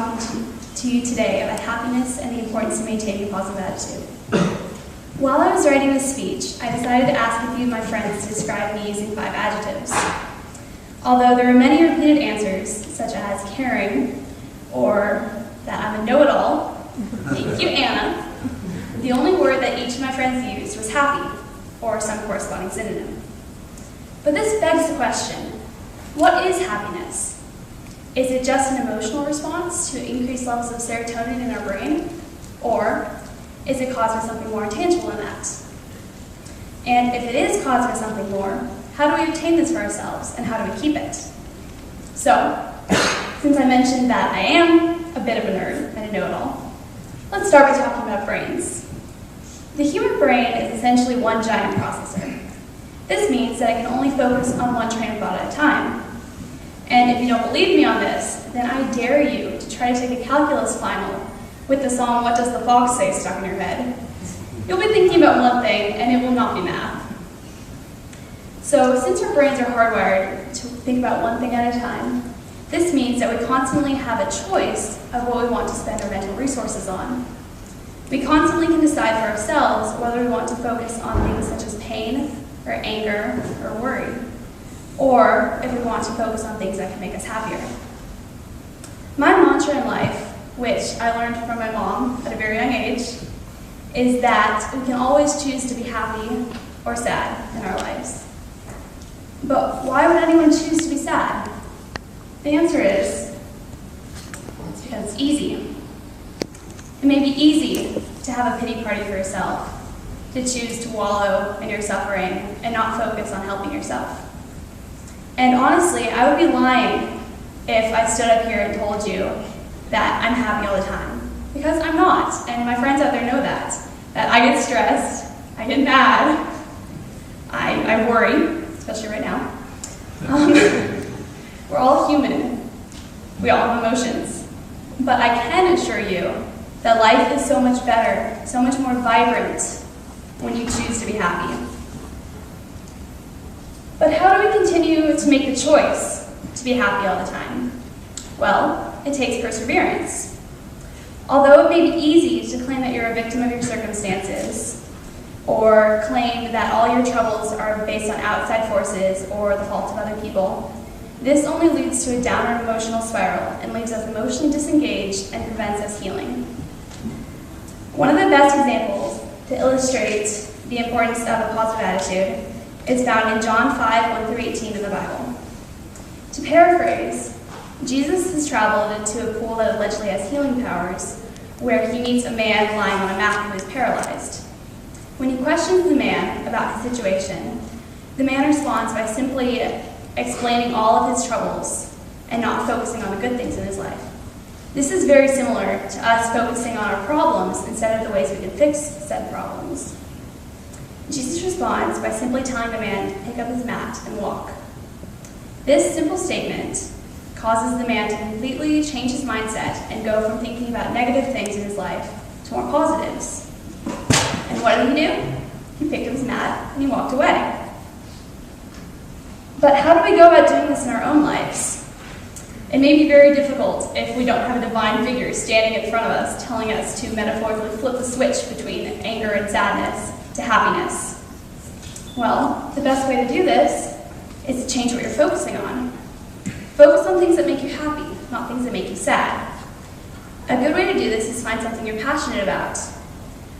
talking to you today about happiness and the importance of maintaining a positive attitude. While I was writing this speech, I decided to ask a few of my friends to describe me using 5 adjectives. Although there were many repeated answers, such as caring, or that I'm a know-it-all, thank you, Anna, the only word that each of my friends used was happy, or some corresponding synonym. But this begs the question, what is happiness? Is it just an emotional response to increased levels of serotonin in our brain? Or is it caused by something more intangible than that? And if it is caused by something more, how do we obtain this for ourselves, and how do we keep it? So, since I mentioned that I am a bit of a nerd and a know-it-all, let's start by talking about brains. The human brain is essentially one giant processor. This means that I can only focus on one train of thought at a time. And if you don't believe me on this, then I dare you to try to take a calculus final with the song "What Does the Fox Say" stuck in your head. You'll be thinking about one thing, and it will not be math. So since our brains are hardwired to think about one thing at a time, this means that we constantly have a choice of what we want to spend our mental resources on. We constantly can decide for ourselves whether we want to focus on things such as pain, or anger, or worry, or if we want to focus on things that can make us happier. My mantra in life, which I learned from my mom at a very young age, is that we can always choose to be happy or sad in our lives. But why would anyone choose to be sad? The answer is, it's because it's easy. It may be easy to have a pity party for yourself, to choose to wallow in your suffering and not focus on helping yourself. And honestly, I would be lying if I stood up here and told you that I'm happy all the time, because I'm not, and my friends out there know that I get stressed, I get mad, I worry, especially right now. We're all human. We all have emotions. But I can assure you that life is so much better, so much more vibrant when you choose to be happy. But how do we continue to make the choice to be happy all the time? Well, it takes perseverance. Although it may be easy to claim that you're a victim of your circumstances, or claim that all your troubles are based on outside forces or the fault of other people, this only leads to a downward emotional spiral and leaves us emotionally disengaged and prevents us healing. One of the best examples to illustrate the importance of a positive attitude is found in John 5:1-18 in the Bible. To paraphrase, Jesus has traveled into a pool that allegedly has healing powers, where he meets a man lying on a mat who is paralyzed. When he questions the man about his situation, the man responds by simply explaining all of his troubles and not focusing on the good things in his life. This is very similar to us focusing on our problems instead of the ways we can fix said problems. Jesus responds by simply telling the man to pick up his mat and walk. This simple statement causes the man to completely change his mindset and go from thinking about negative things in his life to more positives. And what did he do? He picked up his mat and he walked away. But how do we go about doing this in our own lives? It may be very difficult if we don't have a divine figure standing in front of us telling us to metaphorically flip the switch between anger and sadness to happiness. Well, the best way to do this is to change what you're focusing on. Focus on things that make you happy, not things that make you sad. A good way to do this is find something you're passionate about,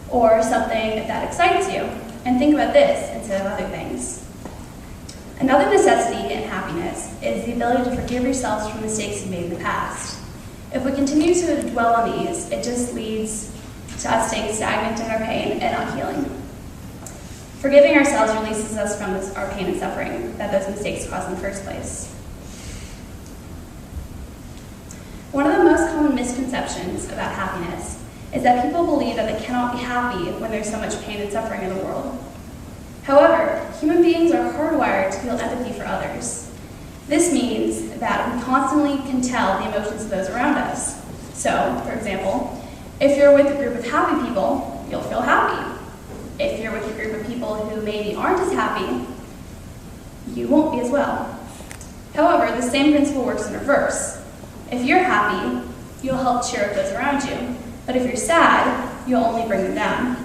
or something that excites you, and think about this instead of other things. Another necessity in happiness is the ability to forgive yourselves for mistakes you made in the past. If we continue to dwell on these, it just leads to us staying stagnant in our pain and not healing. Forgiving ourselves releases us from our pain and suffering that those mistakes caused in the first place. One of the most common misconceptions about happiness is that people believe that they cannot be happy when there's so much pain and suffering in the world. However, human beings are hardwired to feel empathy for others. This means that we constantly can tell the emotions of those around us. So, for example, if you're with a group of happy people, you'll feel happy. If you're with a group of people who maybe aren't as happy, you won't be as well. However, the same principle works in reverse. If you're happy you'll help cheer up those around you. But if you're sad, you'll only bring them down.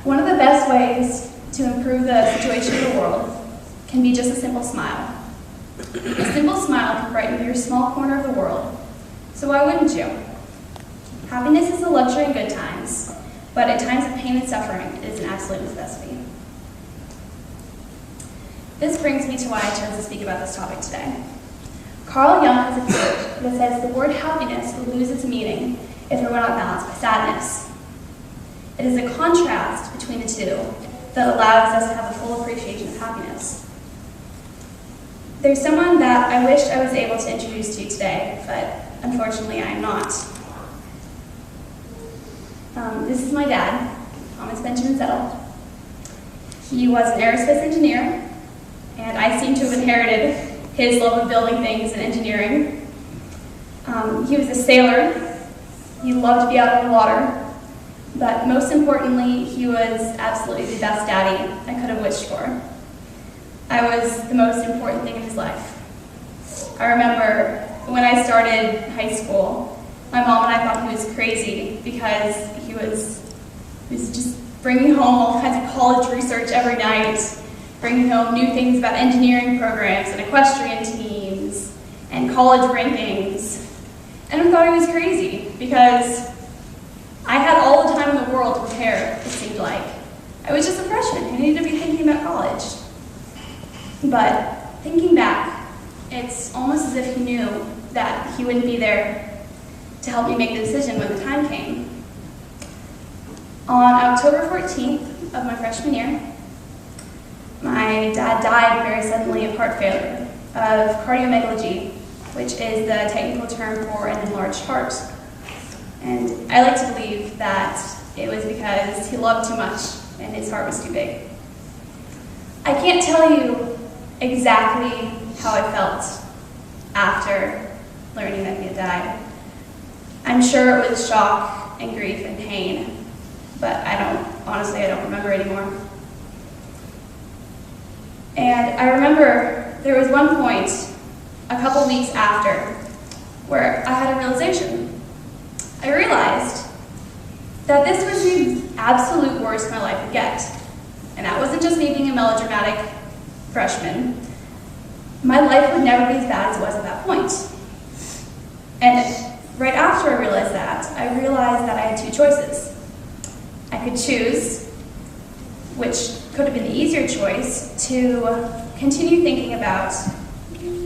One of the best ways to improve the situation of the world can be just a simple smile. A simple smile can brighten your small corner of the world. So why wouldn't you? Happiness is a luxury in good times, but in times of pain and suffering, it is an absolute necessity. This brings me to why I chose to speak about this topic today. Carl Jung has a quote that says the word happiness will lose its meaning if it were not balanced by sadness. It is a contrast between the two that allows us to have a full appreciation of happiness. There's someone that I wish I was able to introduce to you today, but unfortunately I am not. This is my dad, Thomas Benjamin Settle. He was an aerospace engineer, and I seem to have inherited his love of building things and engineering. He was a sailor. He loved to be out on the water. But most importantly, he was absolutely the best daddy I could have wished for. I was the most important thing in his life. I remember when I started high school, my mom and I thought he was crazy because he was just bringing home all kinds of college research every night, bringing home new things about engineering programs and equestrian teams and college rankings. And we thought he was crazy because I had all the time in the world to prepare, it seemed like. I was just a freshman who needed to be thinking about college. But thinking back, it's almost as if he knew that he wouldn't be there to help me make the decision when the time came. On October 14th of my freshman year, my dad died very suddenly of heart failure, of cardiomegaly, which is the technical term for an enlarged heart. And I like to believe that it was because he loved too much and his heart was too big. I can't tell you exactly how I felt after learning that he had died. I'm sure it was shock and grief and pain, but honestly, I don't remember anymore. And I remember there was one point, a couple weeks after, where I had a realization. I realized that this was the absolute worst my life would get. And that wasn't just me being a melodramatic freshman. My life would never be as bad as it was at that point. And right after I realized that I had two choices. I could choose, which could have been the easier choice, to continue thinking about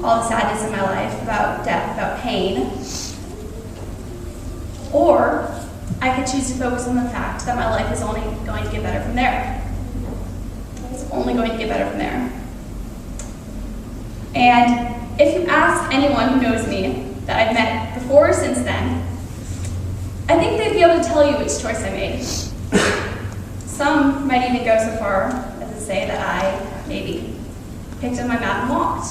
all the sadness in my life, about death, about pain. Or I could choose to focus on the fact that my life is only going to get better from there. It's only going to get better from there. And if you ask anyone who knows me that I've met before or since then, I think they'd be able to tell you which choice I made. Some might even go so far as to say that I maybe picked up my mat and walked.